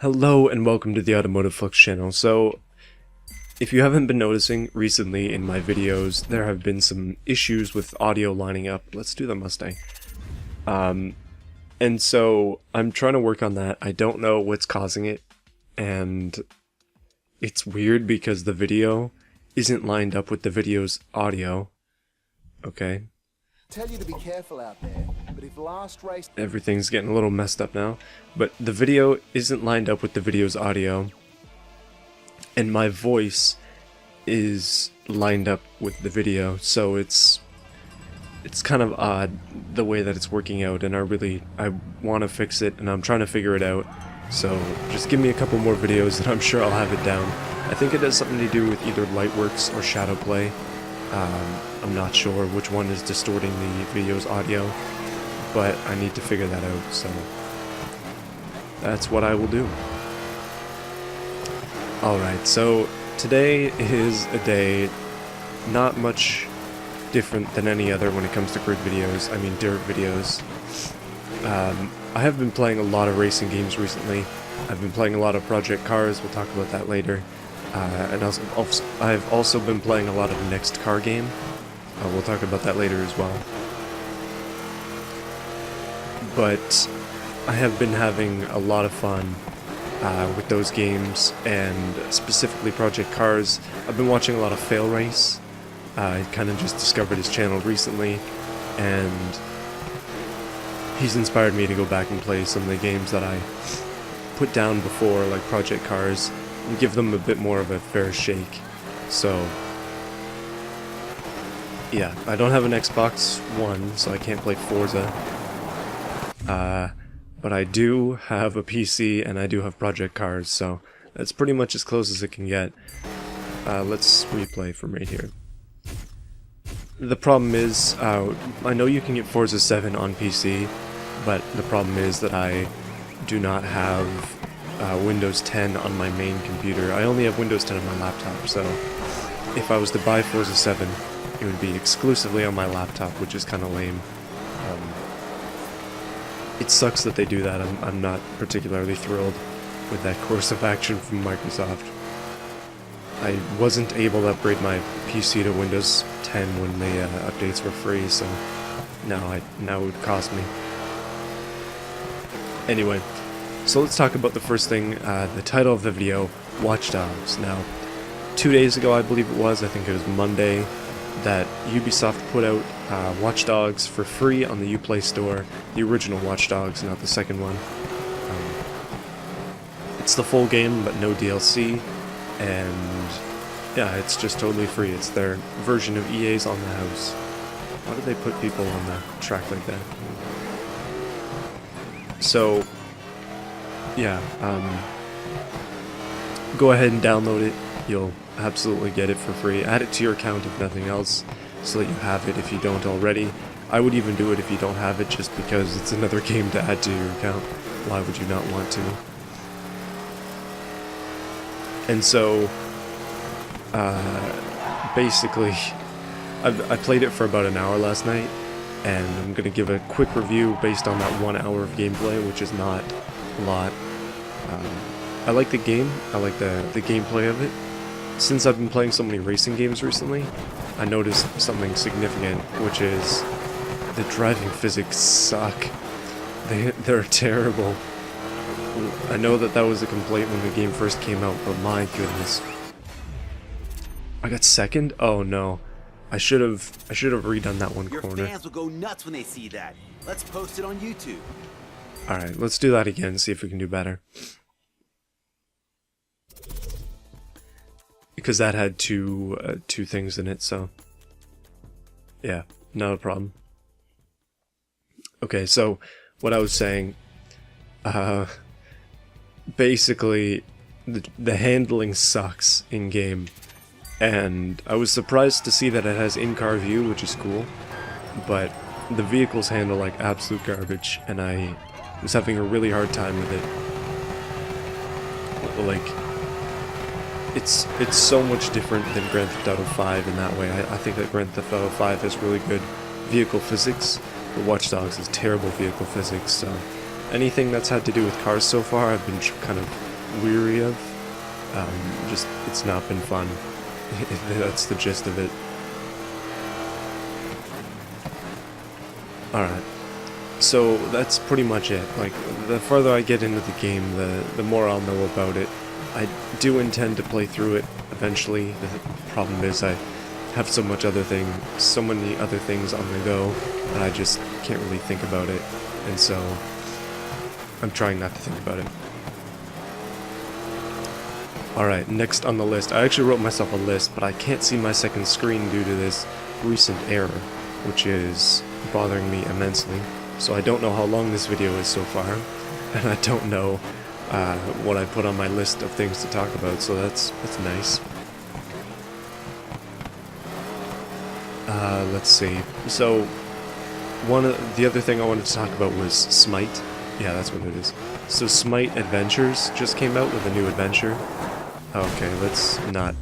Hello and welcome to the Automotive Flux channel. So, if you haven't been noticing, recently in my videos there have been some issues with audio lining up. Let's do the Mustang. And so I'm trying to work on that. I don't know what's causing it, and it's weird because the video isn't lined up with the video's audio. Okay. Tell you to be careful out there, but if last race... Everything's getting a little messed up now, but the video isn't lined up with the video's audio, and my voice is lined up with the video, so it's kind of odd the way that it's working out, and I want to fix it, and I'm trying to figure it out. So just give me a couple more videos and I'm sure I'll have it down. I think it has something to do with either Lightworks or Shadowplay. I'm not sure which one is distorting the video's audio, but I need to figure that out, so that's what I will do. Alright, so today is a day not much different than any other when it comes to grid videos, I mean dirt videos. I have been playing a lot of racing games recently. I've been playing a lot of Project Cars, we'll talk about that later. And I've also been playing a lot of the Next Car game. We'll talk about that later as well. But I have been having a lot of fun with those games, and specifically Project Cars. I've been watching a lot of Fail Race. I kind of just discovered his channel recently, and he's inspired me to go back and play some of the games that I put down before, like Project Cars, and give them a bit more of a fair shake. So yeah, I don't have an Xbox One, so I can't play Forza. But I do have a PC, and I do have Project Cars, so that's pretty much as close as it can get. Let's replay from right here. The problem is, I know you can get Forza 7 on PC, but the problem is that I do not have Windows 10 on my main computer. I only have Windows 10 on my laptop, so if I was to buy Forza 7, it would be exclusively on my laptop, which is kind of lame. It sucks that they do that. I'm not particularly thrilled with that course of action from Microsoft. I wasn't able to upgrade my PC to Windows 10 when the updates were free, so now it would cost me. Anyway, so let's talk about the first thing, the title of the video, Watch Dogs. Now, 2 days ago I believe it was, I think it was Monday, that Ubisoft put out Watch Dogs for free on the Uplay store, the original Watch Dogs, not the second one. It's the full game, but no DLC, and yeah, it's just totally free. It's their version of EA's On the House. Why did they put people on the track like that? So, yeah, go ahead and download it. You'll absolutely get it for free. Add it to your account if nothing else, so that you have it if you don't already. I would even do it if you don't have it, just because it's another game to add to your account. Why would you not want to? And so, basically, I played it for about an hour last night, and I'm going to give a quick review based on that 1 hour of gameplay, which is not a lot. I like the game, I like the gameplay of it. Since I've been playing so many racing games recently, I noticed something significant, which is the driving physics suck. They're terrible. I know that was a complaint when the game first came out, but my goodness. I got second? Oh no. I should have redone that one corner. Your fans will go nuts when they see that. Let's post it on YouTube. Alright, let's do that again, see if we can do better. Because that had two things in it, so yeah, not a problem. Okay, so what I was saying, basically the handling sucks in game, and I was surprised to see that it has in-car view, which is cool, but the vehicles handle like absolute garbage, and I was having a really hard time with it. Like, it's so much different than Grand Theft Auto 5 in that way. I think that Grand Theft Auto 5 has really good vehicle physics, but Watch Dogs has terrible vehicle physics, so anything that's had to do with cars so far I've been kind of weary of. Just, it's not been fun. That's the gist of it. Alright. So that's pretty much it. Like, the further I get into the game, the more I'll know about it. I do intend to play through it eventually. The problem is I have so many other things on the go that I just can't really think about it. And so I'm trying not to think about it. Alright, next on the list. I actually wrote myself a list, but I can't see my second screen due to this recent error, which is bothering me immensely. So I don't know how long this video is so far, and I don't know what I put on my list of things to talk about, so that's nice. Let's see. So the other thing I wanted to talk about was Smite. Yeah, that's what it is. So Smite Adventures just came out with a new adventure. Okay, let's not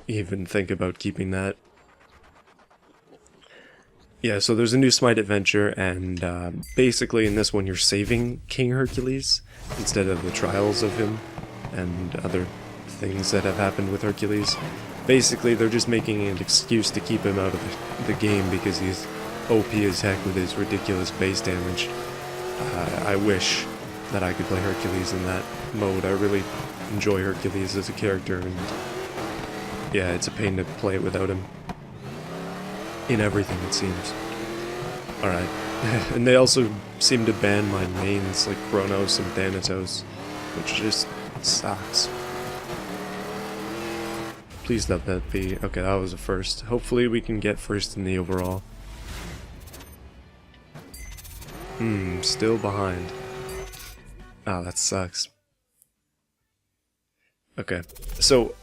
even think about keeping that. Yeah, so there's a new Smite adventure, and basically in this one you're saving King Hercules instead of the trials of him and other things that have happened with Hercules. Basically, they're just making an excuse to keep him out of the game because he's OP as heck with his ridiculous base damage. I wish that I could play Hercules in that mode. I really enjoy Hercules as a character, and yeah, it's a pain to play it without him. In everything, it seems. Alright. And they also seem to ban my mains like Kronos and Thanatos, which just sucks. Please let that be. Okay, that was a first. Hopefully we can get first in the overall. Still behind. Oh, that sucks. Okay, so,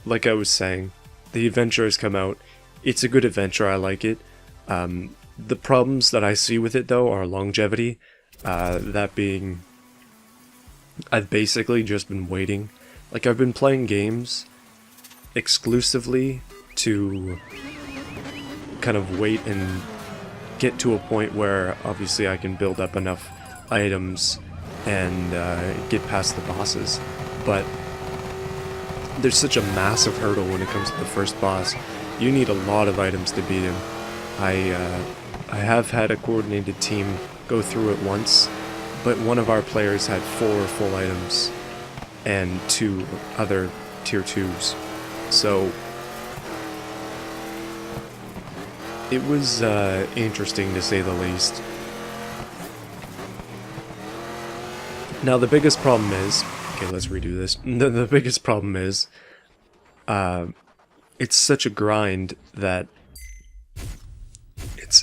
like I was saying, the adventure has come out. It's a good adventure, I like it. The problems that I see with it, though, are longevity. That being, I've basically just been waiting. Like, I've been playing games exclusively to kind of wait and get to a point where, obviously, I can build up enough items and get past the bosses. But there's such a massive hurdle when it comes to the first boss. You need a lot of items to beat him. I have had a coordinated team go through it once, but one of our players had 4 full items and 2 other tier 2s. So it was interesting to say the least. Now the biggest problem is, okay, let's redo this. The biggest problem is, it's such a grind that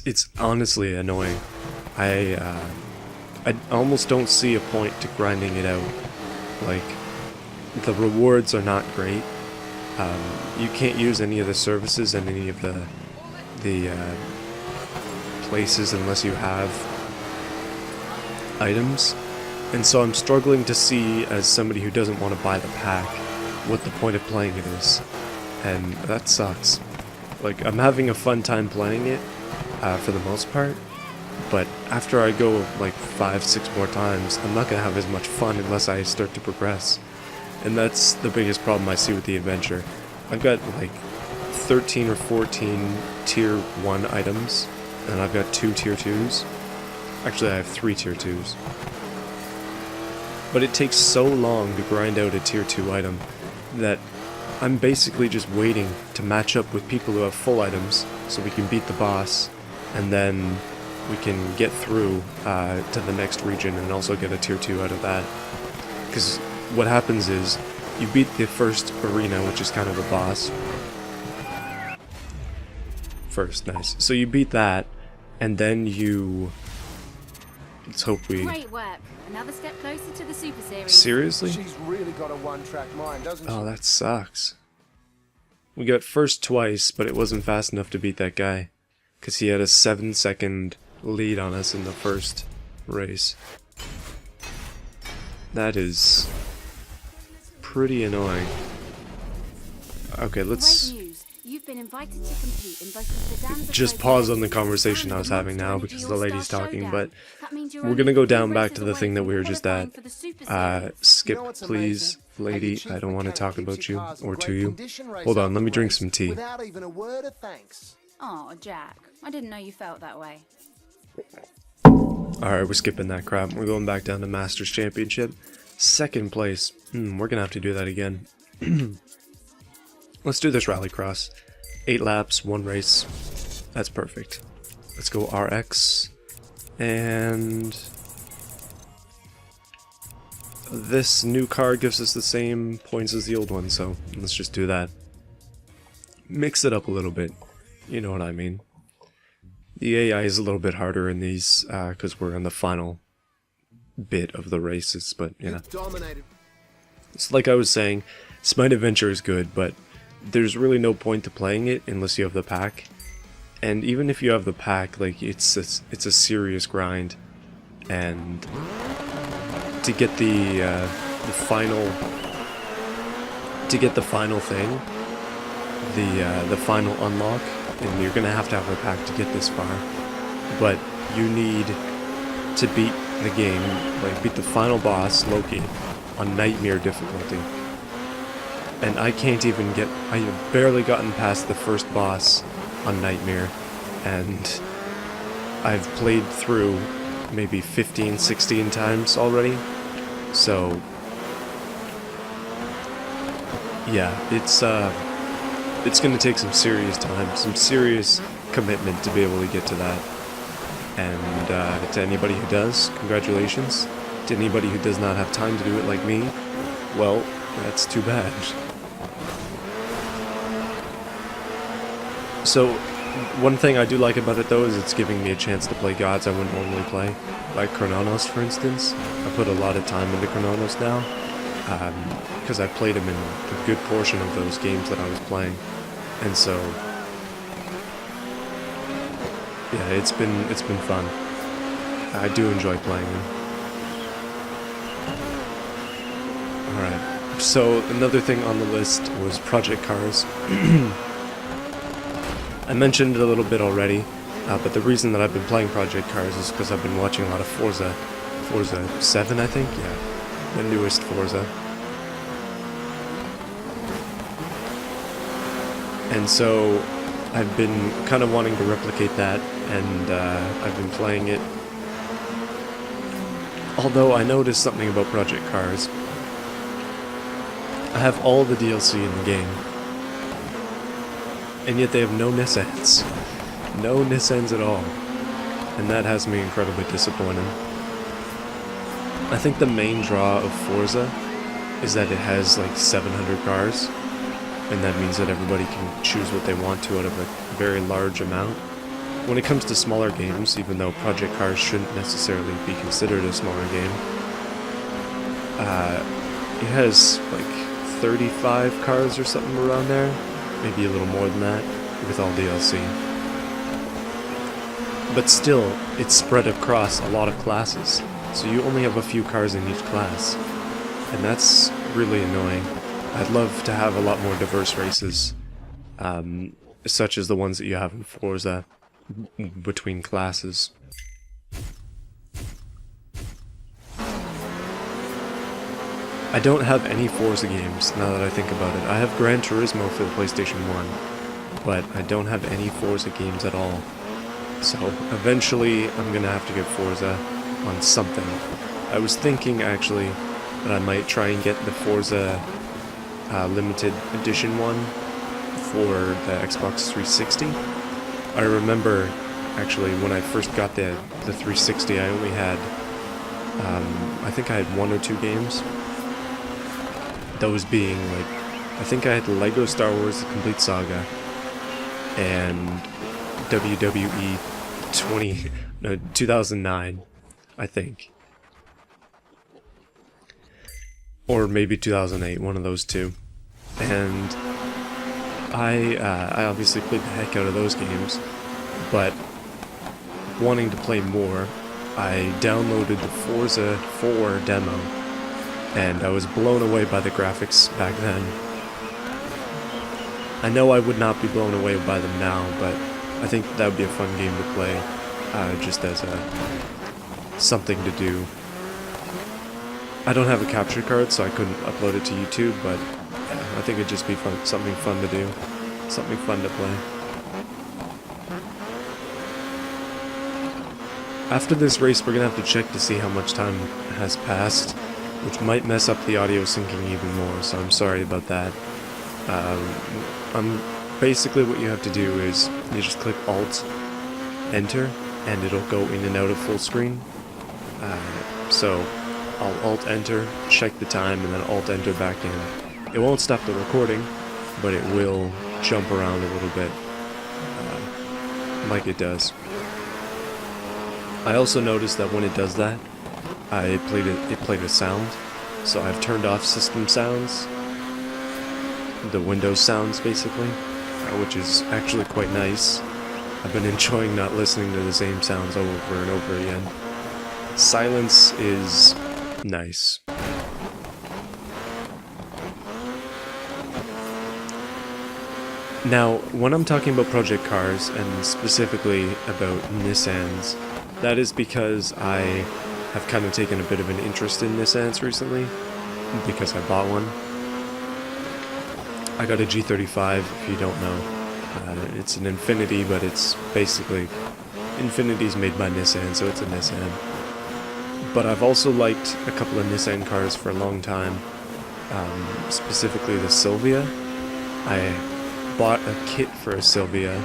it's honestly annoying. I almost don't see a point to grinding it out. Like, the rewards are not great. You can't use any of the services and any of the places unless you have items. And so I'm struggling to see, as somebody who doesn't want to buy the pack, what the point of playing it is. And that sucks. Like, I'm having a fun time playing it, for the most part, but after I go like 5-6 more times, I'm not gonna have as much fun unless I start to progress. And that's the biggest problem I see with the adventure. I've got like 13 or 14 tier 1 items, and I've got 2 tier 2s. Actually, I have 3 tier 2s. But it takes so long to grind out a tier 2 item that I'm basically just waiting to match up with people who have full items so we can beat the boss, and then we can get through to the next region and also get a tier 2 out of that. Because what happens is, you beat the first arena, which is kind of a boss. First, nice. So you beat that, and then you... Let's hope we... Great work. Another step closer to the Super Series. Seriously? She's really got a one-track mind, doesn't she? Oh, that sucks. We got first twice, but it wasn't fast enough to beat that guy. Because he had a 7-second lead on us in the first race. That is pretty annoying. Okay, let's... Great news. You've been invited to compete in both the sedans. Just pause on the conversation I was having now because the lady's talking, but we're gonna go down back to the thing that we were just at. Skip, please, lady. I don't want to talk about you or to you. Hold on, let me drink some tea. Without even a word of thanks. Oh, Jack, I didn't know you felt that way. Alright, we're skipping that crap. We're going back down to Masters Championship. Second place. We're gonna have to do that again. Let's do this rallycross. 8 laps, 1 race. That's perfect. Let's go RX. And this new car gives us the same points as the old one, so let's just do that. Mix it up a little bit. You know what I mean. The AI is a little bit harder in these because we're in the final bit of the races, but you know. It's like I was saying, Smite Adventure is good, but there's really no point to playing it unless you have the pack. And even if you have the pack, like it's a serious grind, and to get the final thing, the final unlock, and you're gonna have to have a pack to get this far. But you need to beat the game, like beat the final boss, Loki, on Nightmare difficulty. And I can't even get, I have barely gotten past the first boss on Nightmare, and I've played through maybe 15, 16 times already, so yeah, it's gonna take some serious time, some serious commitment to be able to get to that. And to anybody who does, congratulations. To anybody who does not have time to do it like me, well, that's too bad. So, one thing I do like about it though is it's giving me a chance to play gods I wouldn't normally play. Like Chrononos, for instance. I put a lot of time into Chrononos now, because I played him in a good portion of those games that I was playing. And so, yeah, it's been fun. I do enjoy playing him. Alright, so another thing on the list was Project Cars. I mentioned it a little bit already, but the reason that I've been playing Project Cars is because I've been watching a lot of Forza 7, I think, yeah, the newest Forza. And so I've been kind of wanting to replicate that, and I've been playing it. Although I noticed something about Project Cars. I have all the DLC in the game, and yet they have no Nissans. No Nissans at all. And that has me incredibly disappointed. I think the main draw of Forza is that it has like 700 cars, and that means that everybody can choose what they want to out of a very large amount. When it comes to smaller games, even though Project Cars shouldn't necessarily be considered a smaller game, it has like 35 cars or something around there, maybe a little more than that, with all DLC. But still, it's spread across a lot of classes, so you only have a few cars in each class, and that's really annoying. I'd love to have a lot more diverse races, such as the ones that you have in Forza, between classes. I don't have any Forza games, now that I think about it. I have Gran Turismo for the PlayStation 1, but I don't have any Forza games at all. So, eventually, I'm gonna have to get Forza on something. I was thinking, actually, that I might try and get the Forza limited edition one for the Xbox 360. I remember, actually, when I first got the 360, I only had, I think I had 1 or 2 games. Those being, like, I think I had LEGO Star Wars The Complete Saga, and WWE 2009, I think. Or maybe 2008, one of those two. And I obviously played the heck out of those games, but wanting to play more, I downloaded the Forza 4 demo, and I was blown away by the graphics back then. I know I would not be blown away by them now, but I think that would be a fun game to play, just as something to do. I don't have a capture card, so I couldn't upload it to YouTube, but yeah, I think it'd just be fun, something fun to do, something fun to play. After this race, we're gonna have to check to see how much time has passed, which might mess up the audio syncing even more, so I'm sorry about that. Basically what you have to do is you just click Alt, Enter, and it'll go in and out of full screen. So I'll Alt Enter, check the time, and then Alt Enter back in. It won't stop the recording, but it will jump around a little bit, like it does. I also noticed that when it does that, it played a sound. So I've turned off system sounds, the Windows sounds basically, which is actually quite nice. I've been enjoying not listening to the same sounds over and over again. Silence is nice. Now, when I'm talking about project cars, and specifically about Nissans, that is because I have kind of taken a bit of an interest in Nissans recently, because I bought one. I got a G35, if you don't know. It's an Infiniti, but it's basically... Infinity's made by Nissan, so it's a Nissan. But I've also liked a couple of Nissan cars for a long time, specifically the Silvia. I bought a kit for a Silvia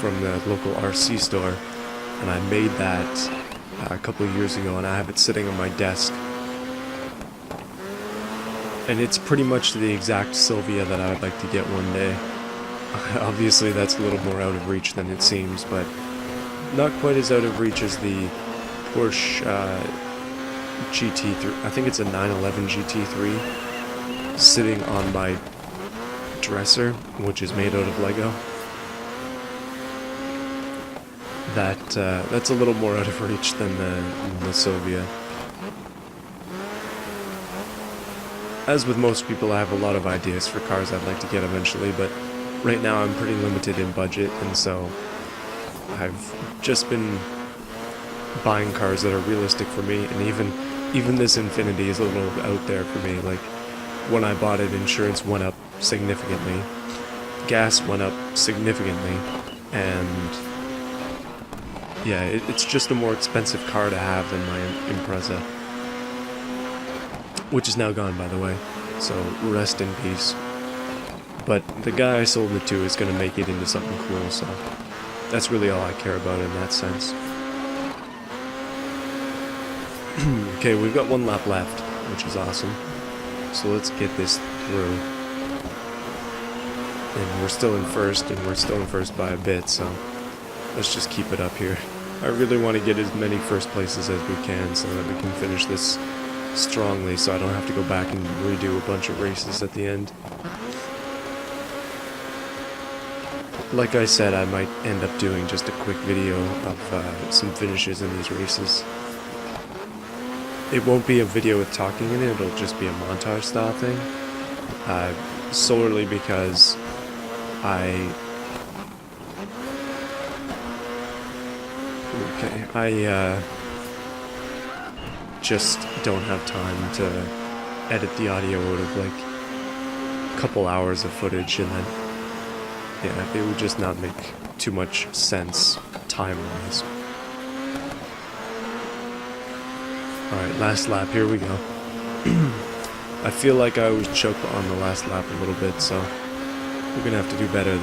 from the local RC store, and I made that a couple of years ago, and I have it sitting on my desk. And it's pretty much the exact Silvia that I would like to get one day. Obviously that's a little more out of reach than it seems, but not quite as out of reach as the Porsche GT3. I think it's a 911 GT3 sitting on my dresser, which is made out of Lego. That's a little more out of reach than the Silvia. As with most people, I have a lot of ideas for cars I'd like to get eventually, but right now I'm pretty limited in budget, and so I've just been buying cars that are realistic for me, and even this Infiniti is a little out there for me. Like, when I bought it, insurance went up significantly, gas went up significantly, and yeah, it's just a more expensive car to have than my Impreza. Which is now gone, by the way, so rest in peace. But the guy I sold it to is going to make it into something cool, so that's really all I care about in that sense. Okay, we've got one lap left, which is awesome. So let's get this through. And we're still in first, and we're still in first by a bit, so let's just keep it up here. I really want to get as many first places as we can so that we can finish this strongly, so I don't have to go back and redo a bunch of races at the end. Like I said, I might end up doing just a quick video of some finishes in these races. It won't be a video with talking in it, it'll just be a montage style thing. Solely because I just don't have time to edit the audio out of like a couple hours of footage, and then yeah, it would just not make too much sense time-wise. Alright, last lap, here we go. I feel like I was choked on the last lap a little bit, so we're gonna have to do better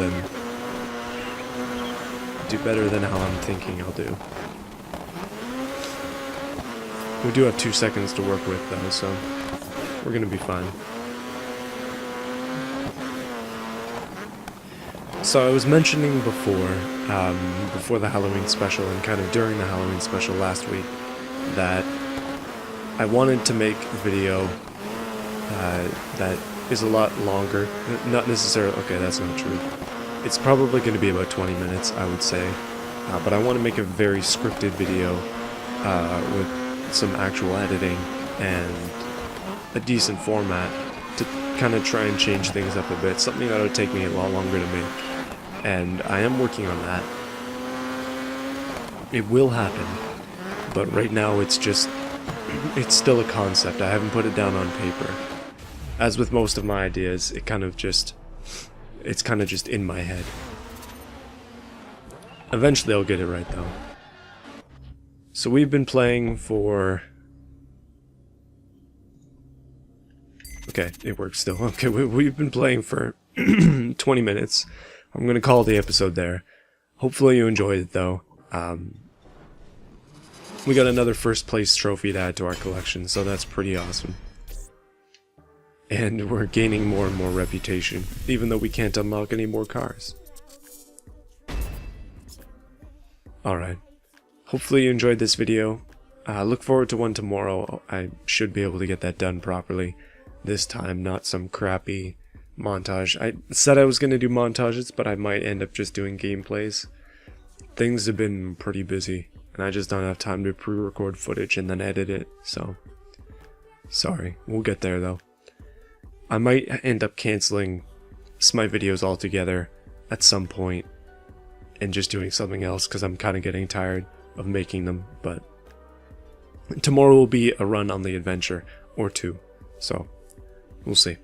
than how I'm thinking I'll do. We do have 2 seconds to work with though, so we're gonna be fine. So I was mentioning before the Halloween special and kind of during the Halloween special last week that I wanted to make a video that is a lot longer. Not necessarily, okay, that's not true. It's probably going to be about 20 minutes, I would say. But I want to make a very scripted video with some actual editing and a decent format to kind of try and change things up a bit, something that would take me a lot longer to make. And I am working on that. It will happen, but right now it's still a concept. I haven't put it down on paper. As with most of my ideas, it's kind of just in my head. Eventually I'll get it right though. So we've been playing for... Okay, it works still. Okay, we've been playing for 20 minutes. I'm gonna call the episode there. Hopefully you enjoyed it though. We got another first place trophy to add to our collection, so that's pretty awesome. And we're gaining more and more reputation, even though we can't unlock any more cars. Alright. Hopefully you enjoyed this video. Look forward to one tomorrow. I should be able to get that done properly this time, not some crappy montage. I said I was going to do montages, but I might end up just doing gameplays. Things have been pretty busy, and I just don't have time to pre-record footage and then edit it, so... Sorry, we'll get there though. I might end up canceling my videos altogether at some point and just doing something else because I'm kind of getting tired of making them, but tomorrow will be a run on the adventure or two, so we'll see.